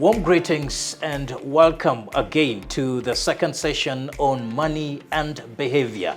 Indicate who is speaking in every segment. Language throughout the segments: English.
Speaker 1: Warm greetings and welcome again to the second session on money and behavior.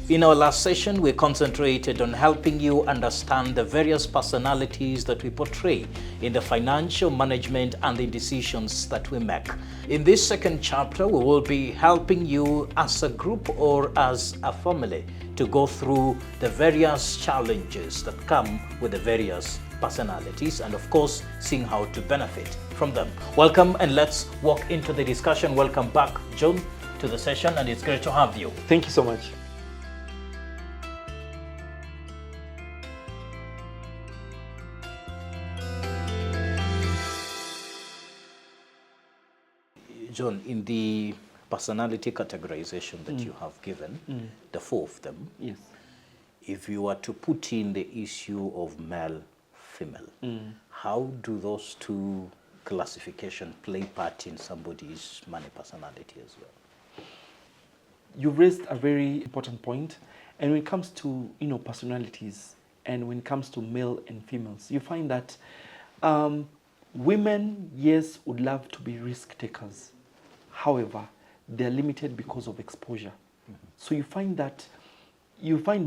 Speaker 1: In our last session, we concentrated on helping you understand the various personalities that we portray in the financial management and the decisions that we make. In this second chapter, we will be helping you as a group or as a family to go through the various challenges that come with the various personalities and of course seeing how to benefit from them. Welcome and let's walk into the discussion. Welcome back, John, to the session, and it's great to have you.
Speaker 2: Thank you so much.
Speaker 1: John, in the personality categorization that you have given, the four of them,
Speaker 2: Yes.
Speaker 1: if you were to put in the issue of male, female, how do those two classification play part in somebody's money personality as well?
Speaker 2: You've raised a very important point. And when it comes to, personalities, and when it comes to male and females, you find that women, yes, would love to be risk takers. However, they're limited because of exposure. So you find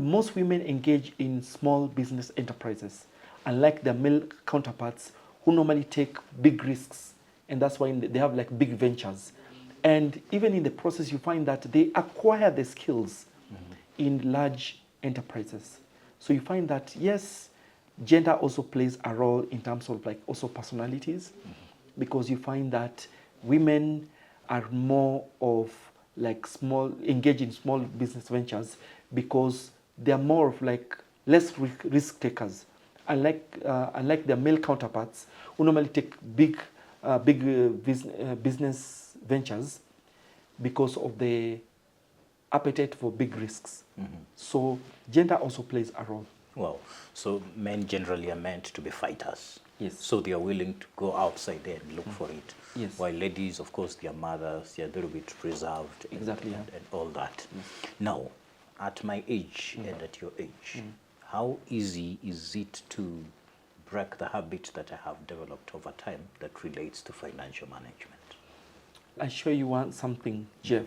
Speaker 2: most women engage in small business enterprises, unlike their male counterparts who normally take big risks, and that's why they have like big ventures. And even in the process, you find that they acquire the skills in large enterprises. So you find that, yes, gender also plays a role in terms of like also personalities, because you find that women are more of like engage in small business ventures because they're more of like less risk takers, unlike their male counterparts who normally take big business ventures because of the appetite for big risks. So gender also plays a role.
Speaker 1: Well, so men generally are meant to be fighters.
Speaker 2: Yes.
Speaker 1: So they are willing to go outside there and look for it.
Speaker 2: Yes.
Speaker 1: While ladies, of course, they are mothers, they are a little bit reserved.
Speaker 2: Exactly,
Speaker 1: And all that. Now, at my age and at your age, how easy is it to break the habit that I have developed over time that relates to financial management?
Speaker 2: I assure you want something, Jeff.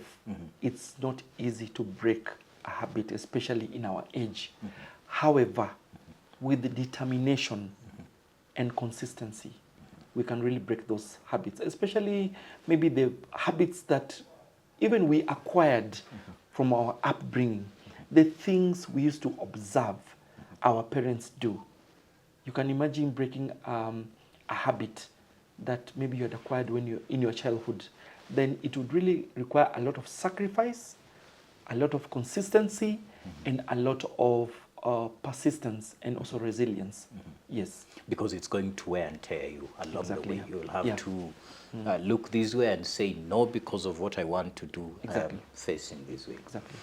Speaker 2: It's not easy to break a habit, especially in our age. However, with the determination and consistency, we can really break those habits, especially maybe the habits that even we acquired from our upbringing, the things we used to observe our parents do. You can imagine breaking a habit that maybe you had acquired when you're in your childhood. Then it would really require a lot of sacrifice, a lot of consistency, and a lot of persistence and also resilience. Yes.
Speaker 1: Because it's going to wear and tear you along
Speaker 2: Exactly,
Speaker 1: the way.
Speaker 2: yeah.
Speaker 1: You'll have to look this way and say no because of what I want to do.
Speaker 2: Exactly.
Speaker 1: Facing this way.
Speaker 2: Exactly.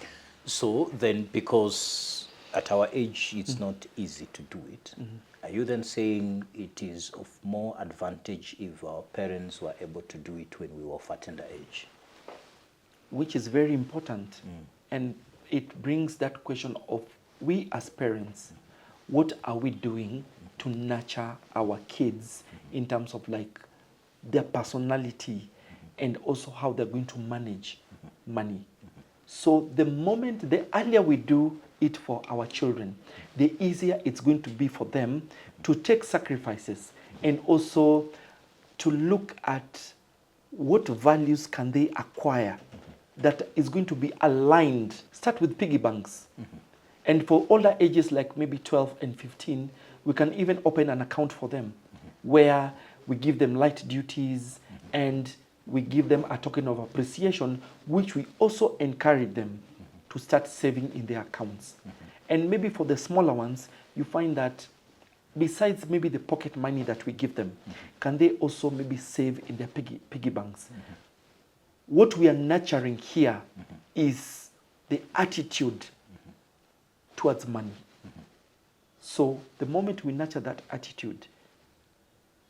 Speaker 1: So then, because at our age it's not easy to do it, are you then saying it is of more advantage if our parents were able to do it when we were of a tender age?
Speaker 2: Which is very important. And it brings that question of we as parents, what are we doing to nurture our kids in terms of like their personality and also how they're going to manage money? So the earlier we do it for our children, the easier it's going to be for them to take sacrifices and also to look at what values can they acquire that is going to be aligned. Start with piggy banks. And for older ages like maybe 12 and 15, we can even open an account for them where we give them light duties and we give them a token of appreciation, which we also encourage them to start saving in their accounts. And maybe for the smaller ones, you find that besides maybe the pocket money that we give them, can they also maybe save in their piggy banks? What we are nurturing here is the attitude towards money. So the moment we nurture that attitude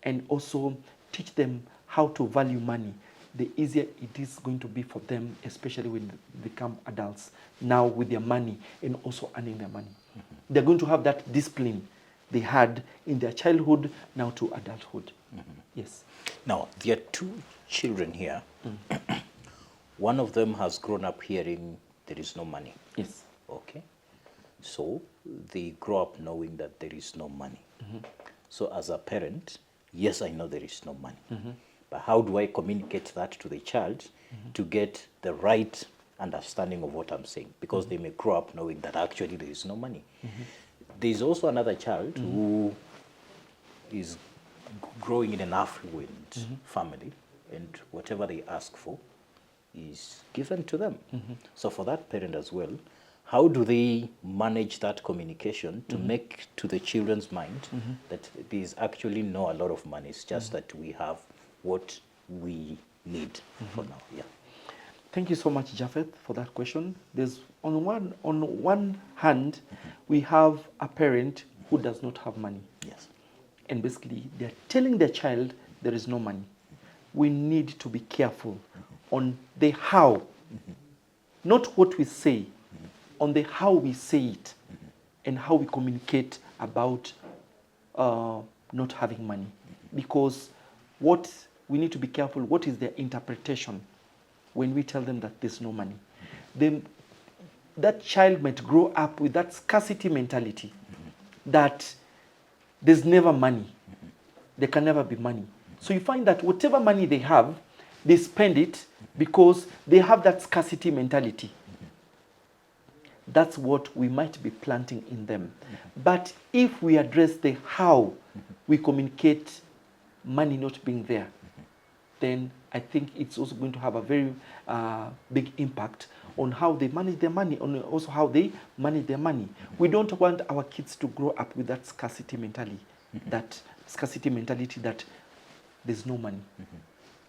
Speaker 2: and also teach them how to value money, the easier it is going to be for them, especially when they become adults, now with their money and also earning their money. They're going to have that discipline they had in their childhood now to adulthood. Yes.
Speaker 1: Now, there are two children here. One of them has grown up hearing there is no money.
Speaker 2: Yes.
Speaker 1: Okay. So they grow up knowing that there is no money. So as a parent, yes, I know there is no money. But how do I communicate that to the child to get the right understanding of what I'm saying? Because they may grow up knowing that actually there is no money. There's also another child who is growing in an affluent family, and whatever they ask for is given to them. So for that parent as well, how do they manage that communication to make to the children's mind that there is actually no a lot of money, it's just that we have what we need for now. Yeah.
Speaker 2: Thank you so much, Japheth, for that question. There's on one hand, we have a parent who does not have money.
Speaker 1: Yes.
Speaker 2: And basically, they're telling their child there is no money. We need to be careful on the how, not what we say, on the how we say it and how we communicate about not having money. Because what we need to be careful, what is their interpretation when we tell them that there's no money? That child might grow up with that scarcity mentality that there's never money. There can never be money. So you find that whatever money they have, they spend it because they have that scarcity mentality. That's what we might be planting in them. But if we address the how we communicate money not being there, then I think it's also going to have a very big impact on how they manage their money, on also how they manage their money. We don't want our kids to grow up with that scarcity mentality, that there's no money.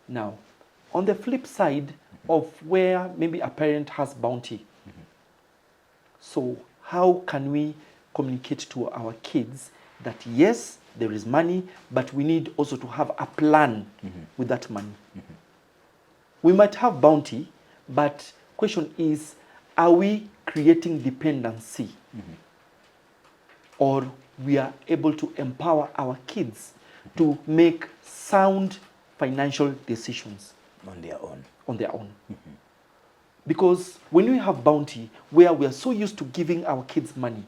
Speaker 2: Now, on the flip side of where maybe a parent has bounty, so how can we communicate to our kids that yes, there is money, but we need also to have a plan with that money? We might have bounty, but question is, are we creating dependency? Or we are able to empower our kids to make sound financial decisions
Speaker 1: On their own.
Speaker 2: on their own? Because when we have bounty, where we are so used to giving our kids money,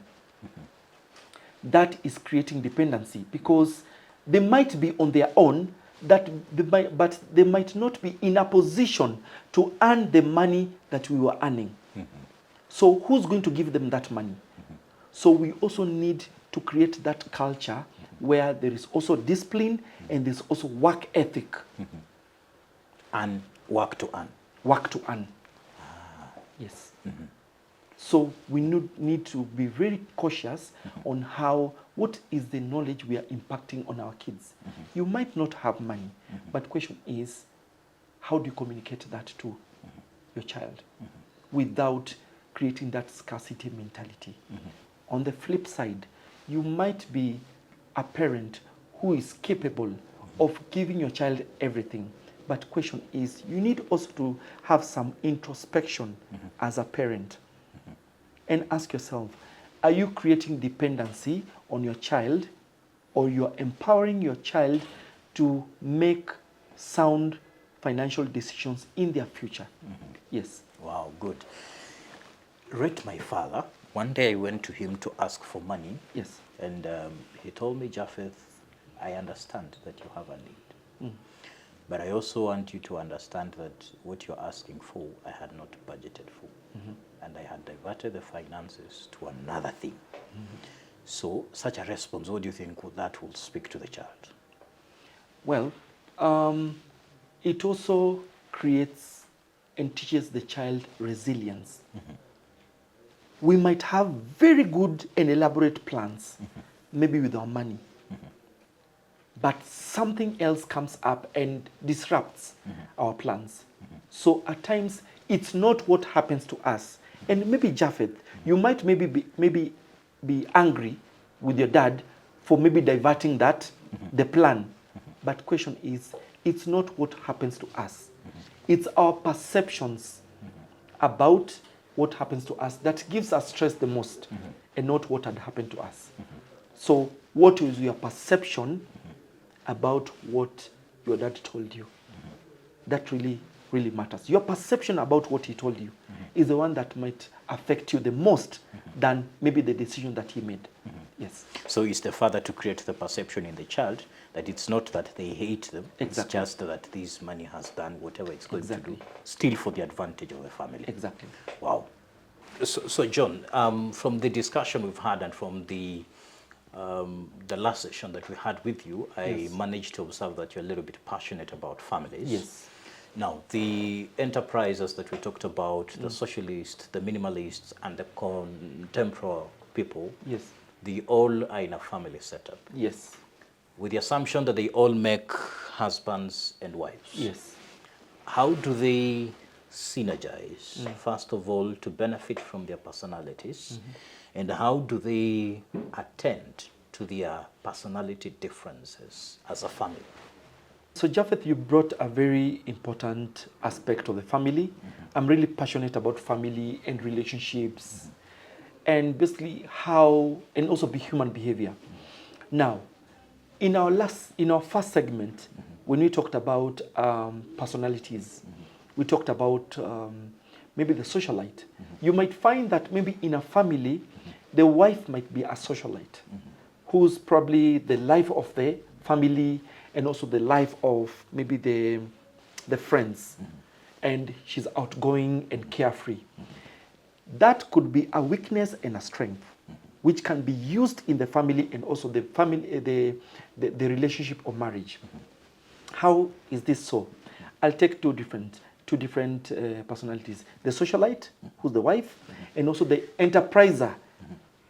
Speaker 2: that is creating dependency, because they might be on their own, but they might not be in a position to earn the money that we were earning. So who's going to give them that money? So we also need to create that culture where there is also discipline and there's also work ethic.
Speaker 1: And work to earn.
Speaker 2: Work to earn. Yes. So we need to be very cautious on what is the knowledge we are impacting on our kids. You might not have money, but the question is, how do you communicate that to your child without creating that scarcity mentality? On the flip side, you might be a parent who is capable of giving your child everything. But the question is, you need also to have some introspection as a parent and ask yourself, are you creating dependency on your child, or you're empowering your child to make sound financial decisions in their future? Yes.
Speaker 1: Wow, good. Rate my father. One day I went to him to ask for money.
Speaker 2: Yes.
Speaker 1: And he told me, Japheth, I understand that you have a need. But I also want you to understand that what you're asking for, I had not budgeted for. And I had diverted the finances to another thing. So such a response, what do you think that will speak to the child?
Speaker 2: Well, it also creates and teaches the child resilience. We might have very good and elaborate plans, maybe with our money, but something else comes up and disrupts our plans. So at times, it's not what happens to us. And maybe, Japheth, you might maybe be angry with your dad for maybe diverting the plan. But the question is, it's not what happens to us. It's our perceptions about what happens to us that gives us stress the most, and not what had happened to us. So what is your perception about what your dad told you. That really, really matters. Your perception about what he told you is the one that might affect you the most than maybe the decision that he made. Yes.
Speaker 1: So it's the father to create the perception in the child that it's not that they hate them,
Speaker 2: Exactly.
Speaker 1: it's just that this money has done whatever it's going
Speaker 2: Exactly.
Speaker 1: to do, still for the advantage of the family.
Speaker 2: Exactly.
Speaker 1: Wow. So John, from the discussion we've had and from the last session that we had with you, I managed to observe that you're a little bit passionate about families.
Speaker 2: Yes.
Speaker 1: Now, the enterprises that we talked about, the socialists, the minimalists, and the contemporary people,
Speaker 2: Yes.
Speaker 1: they all are in a family setup.
Speaker 2: Yes.
Speaker 1: With the assumption that they all make husbands and wives.
Speaker 2: Yes.
Speaker 1: How do they synergize, first of all, to benefit from their personalities? And how do they attend to their personality differences as a family?
Speaker 2: So Japheth, you brought a very important aspect of the family. I'm really passionate about family and relationships and basically how, and also human behavior. Now, in our first segment, when we talked about personalities, we talked about maybe the socialite. You might find that maybe in a family, the wife might be a socialite, who's probably the life of the family and also the life of maybe the friends. And she's outgoing and carefree. That could be a weakness and a strength, which can be used in the family and also the family, the relationship or marriage. How is this so? I'll take two different personalities: the socialite, who's the wife, and also the enterpriser,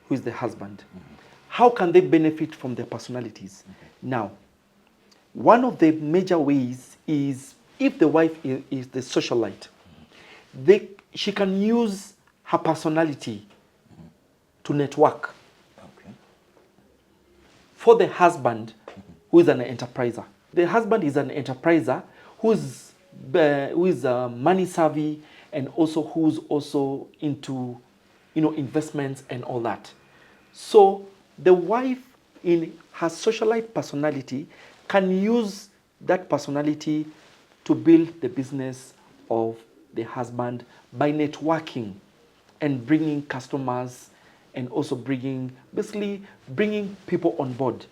Speaker 2: who is the husband. How can they benefit from their personalities? Now, one of the major ways is if the wife is the socialite, she can use her personality to network.
Speaker 1: Okay.
Speaker 2: For the husband, who is an enterpriser. The husband is an enterpriser who is money savvy and also who's also into investments and all that. So the wife in her socialite personality can use that personality to build the business of the husband by networking and bringing customers and also bringing people on board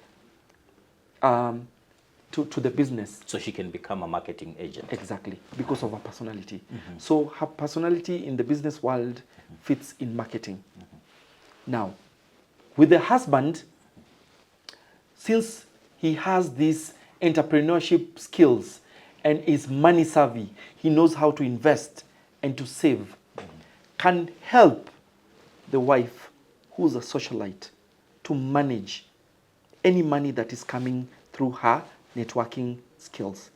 Speaker 2: to the business.
Speaker 1: So she can become a marketing agent.
Speaker 2: Exactly, because of her personality. So her personality in the business world fits in marketing. Now, with the husband, since he has these entrepreneurship skills and is money savvy, he knows how to invest and to save, can help the wife, who's a socialite, to manage any money that is coming through her networking skills.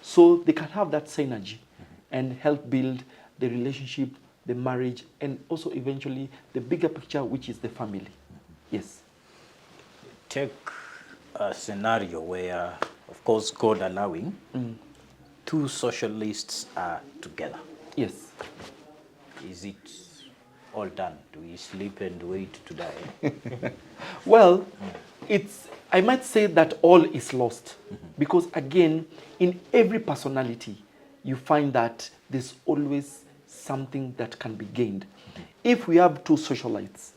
Speaker 2: So they can have that synergy and help build the relationship, the marriage, and also eventually the bigger picture, which is the family. Yes.
Speaker 1: Take a scenario where, of course, God allowing, two socialists are together.
Speaker 2: Yes.
Speaker 1: Is it all done? Do we sleep and wait to die?
Speaker 2: Well, I might say that all is lost. Because again, in every personality, you find that there's always something that can be gained. If we have two socialites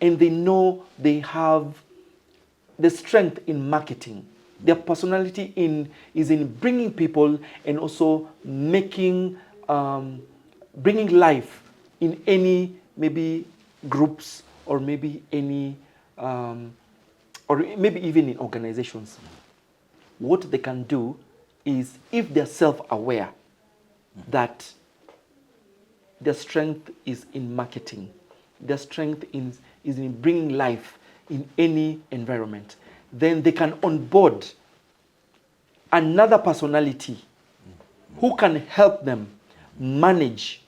Speaker 2: and they know they have the strength in marketing, their personality is in bringing people and also bringing life in any maybe groups or maybe any or maybe even in organizations. What they can do is, if they're self-aware that their strength is in marketing, their strength is in bringing life in any environment, then they can onboard another personality who can help them manage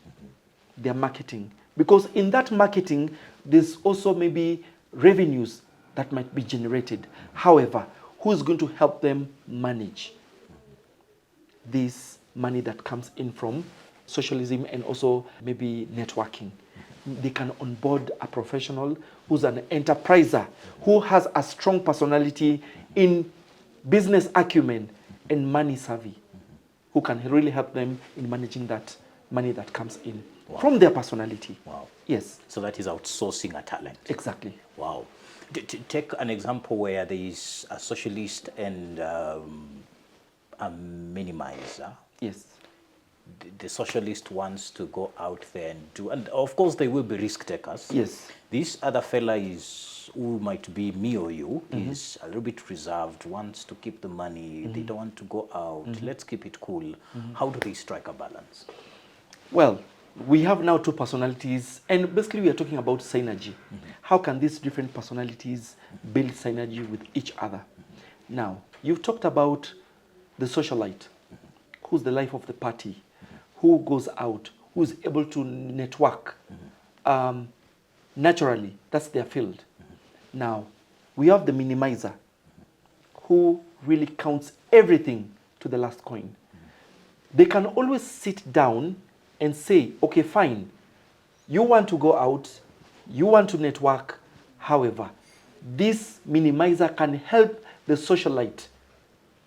Speaker 2: their marketing. Because in that marketing, there's also maybe revenues that might be generated. However, who is going to help them manage this money that comes in from socialism and also maybe networking? They can onboard a professional who's an enterpriser, who has a strong personality in business acumen and money savvy, who can really help them in managing that money that comes in from their personality.
Speaker 1: Wow.
Speaker 2: Yes.
Speaker 1: So that is outsourcing a talent.
Speaker 2: Exactly.
Speaker 1: Wow. Take an example where there is a socialist and a minimizer.
Speaker 2: Yes.
Speaker 1: The socialist wants to go out there and do, and of course they will be risk takers.
Speaker 2: Yes.
Speaker 1: This other fella is, who might be me or you, is a little bit reserved, wants to keep the money, they don't want to go out, let's keep it cool. How do they strike a balance?
Speaker 2: Well, we have now two personalities, and basically we are talking about synergy. How can these different personalities build synergy with each other? Now, you've talked about the socialite, who's the life of the party, who goes out, who's able to network naturally. That's their field. Now, we have the minimizer, who really counts everything to the last coin. They can always sit down and say, okay, fine, you want to go out, you want to network, however, this minimizer can help the socialite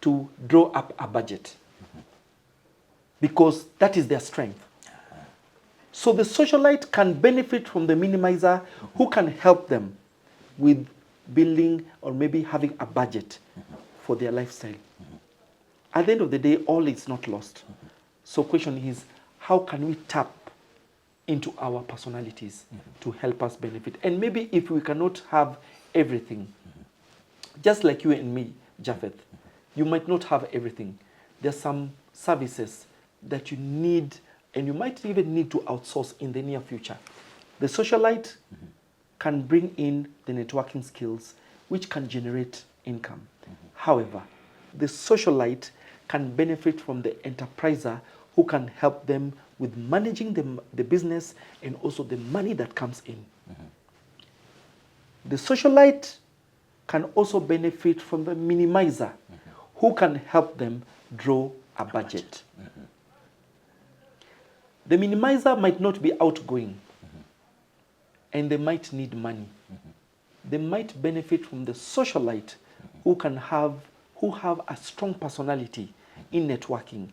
Speaker 2: to draw up a budget because that is their strength. So the socialite can benefit from the minimizer who can help them with building or maybe having a budget for their lifestyle. At the end of the day, all is not lost. So question is, how can we tap into our personalities to help us benefit? And maybe if we cannot have everything, just like you and me, Japheth, you might not have everything. There's some services that you need, and you might even need to outsource in the near future. The socialite can bring in the networking skills, which can generate income. However, the socialite can benefit from the enterpriser who can help them with managing the business and also the money that comes in. The socialite can also benefit from the minimizer who can help them draw a budget. The minimizer might not be outgoing and they might need money. They might benefit from the socialite who have a strong personality in networking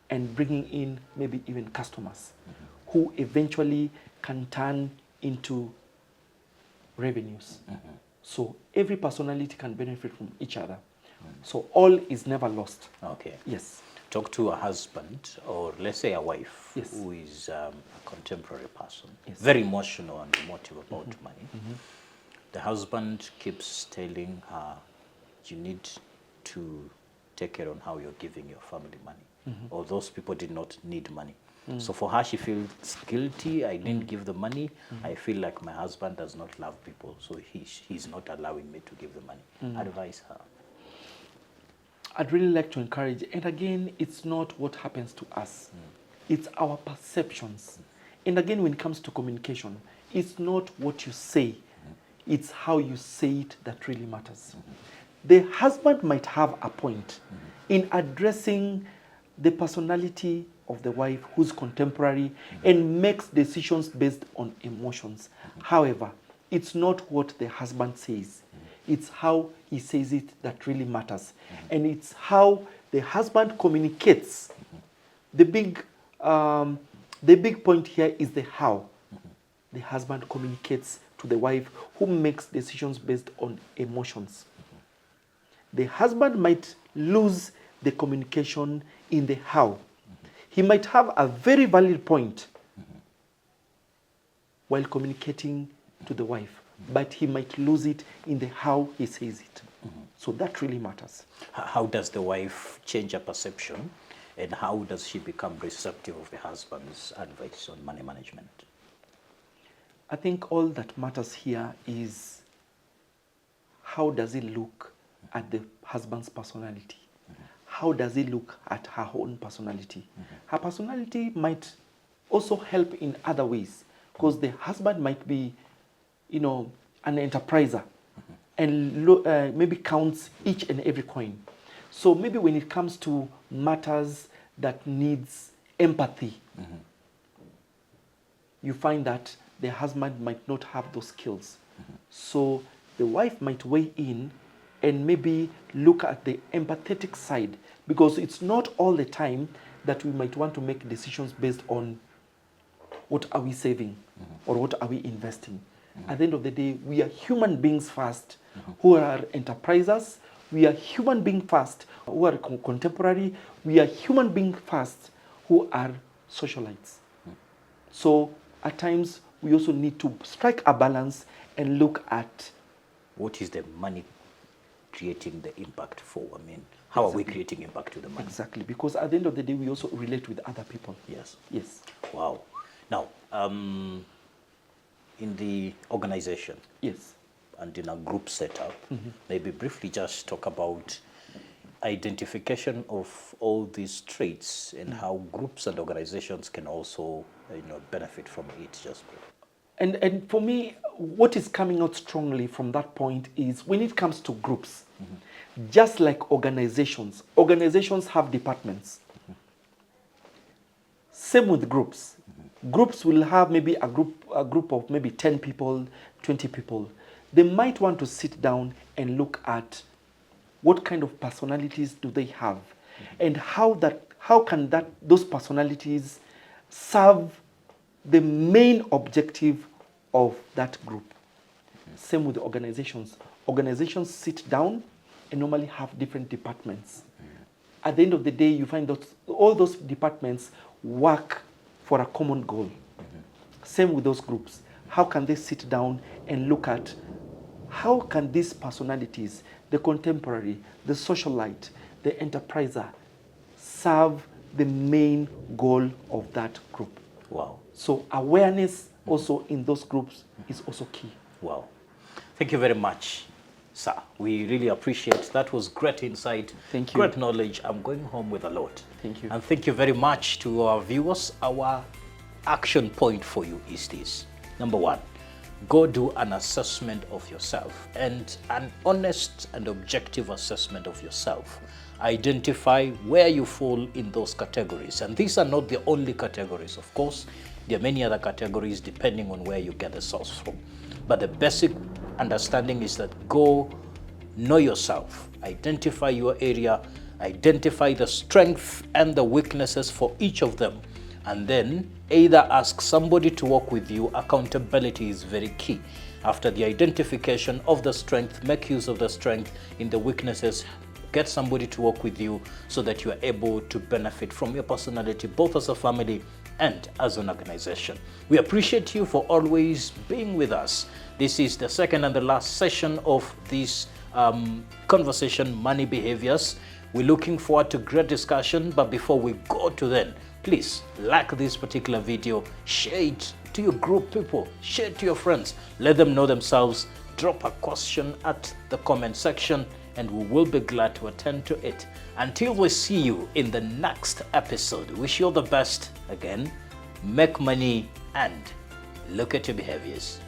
Speaker 2: and bringing in maybe even customers who eventually can turn into revenues. So every personality can benefit from each other. So all is never lost.
Speaker 1: Okay.
Speaker 2: Yes.
Speaker 1: Talk to a husband, or let's say a wife,
Speaker 2: Yes.
Speaker 1: who is a contemporary person,
Speaker 2: Yes.
Speaker 1: very emotional and emotive about money. The husband keeps telling her, you need to take care on how you're giving your family money. Or those people did not need money. So for her, she feels guilty. I didn't give the money. I feel like my husband does not love people, so he's not allowing me to give the money. Advise her.
Speaker 2: I'd really like to encourage, and again, it's not what happens to us. It's our perceptions. And again, when it comes to communication, it's not what you say, it's how you say it that really matters. The husband might have a point in addressing the personality of the wife who's contemporary and makes decisions based on emotions. However, it's not what the husband says. It's how he says it that really matters. And it's how the husband communicates. The big point here is the how. The husband communicates to the wife who makes decisions based on emotions. The husband might lose the communication in the how. He might have a very valid point while communicating to the wife, but he might lose it in the how he says it. So that really matters.
Speaker 1: How does the wife change her perception, and how does she become receptive of the husband's advice on money management?
Speaker 2: I think all that matters here is how does he look at the husband's personality? How does he look at her own personality? Her personality might also help in other ways, because the husband might be, an enterpriser and maybe counts each and every coin. So maybe when it comes to matters that needs empathy, you find that the husband might not have those skills. So the wife might weigh in and maybe look at the empathetic side because it's not all the time that we might want to make decisions based on what are we saving or what are we investing. At the end of the day, we are human beings first who are enterprisers. We are human beings first who are contemporary. We are human beings first who are socialites. So at times, we also need to strike a balance and look at
Speaker 1: what is the money creating the impact for? I mean, how are we creating impact to the money?
Speaker 2: Exactly, because at the end of the day, we also relate with other people.
Speaker 1: Yes.
Speaker 2: Yes.
Speaker 1: Wow. Now, in the organization,
Speaker 2: yes,
Speaker 1: and in a group setup, maybe briefly just talk about identification of all these traits and how groups and organizations can also, benefit from it. Just briefly.
Speaker 2: And for me, what is coming out strongly from that point is when it comes to groups, just like organizations have departments. Same with groups. Groups will have maybe a group of maybe 10 people, 20 people. They might want to sit down and look at what kind of personalities do they have, and how can those personalities serve the main objective of that group. Same with the organizations. Organizations sit down and normally have different departments. At the end of the day, you find that all those departments work for a common goal. Same with those groups. How can they sit down and look at how can these personalities, the contemporary, the socialite, the enterpriser, serve the main goal of that group?
Speaker 1: Wow.
Speaker 2: So awareness also in those groups is also key.
Speaker 1: Wow. Thank you very much, sir. We really appreciate that. Was great insight.
Speaker 2: Thank you.
Speaker 1: Great knowledge. I'm going home with a lot.
Speaker 2: Thank you.
Speaker 1: And thank you very much to our viewers. Our action point for you is this. Number one, go do an assessment of yourself, and an honest and objective assessment of yourself. Identify where you fall in those categories. And these are not the only categories, of course. There are many other categories depending on where you get the source from. But the basic understanding is that go know yourself, identify your area, identify the strength and the weaknesses for each of them, and then either ask somebody to work with you. Accountability is very key. After the identification of the strength, make use of the strength. In the weaknesses, get somebody to work with you so that you are able to benefit from your personality, both as a family and as an organization. We appreciate you for always being with us. This is the second and the last session of this conversation, Money Behaviors. We're looking forward to great discussion, but before we go to then, please like this particular video, share it to your group people, share it to your friends, let them know themselves, drop a question at the comment section, and we will be glad to attend to it. Until we see you in the next episode, wish you all the best. Again, make money and look at your behaviors.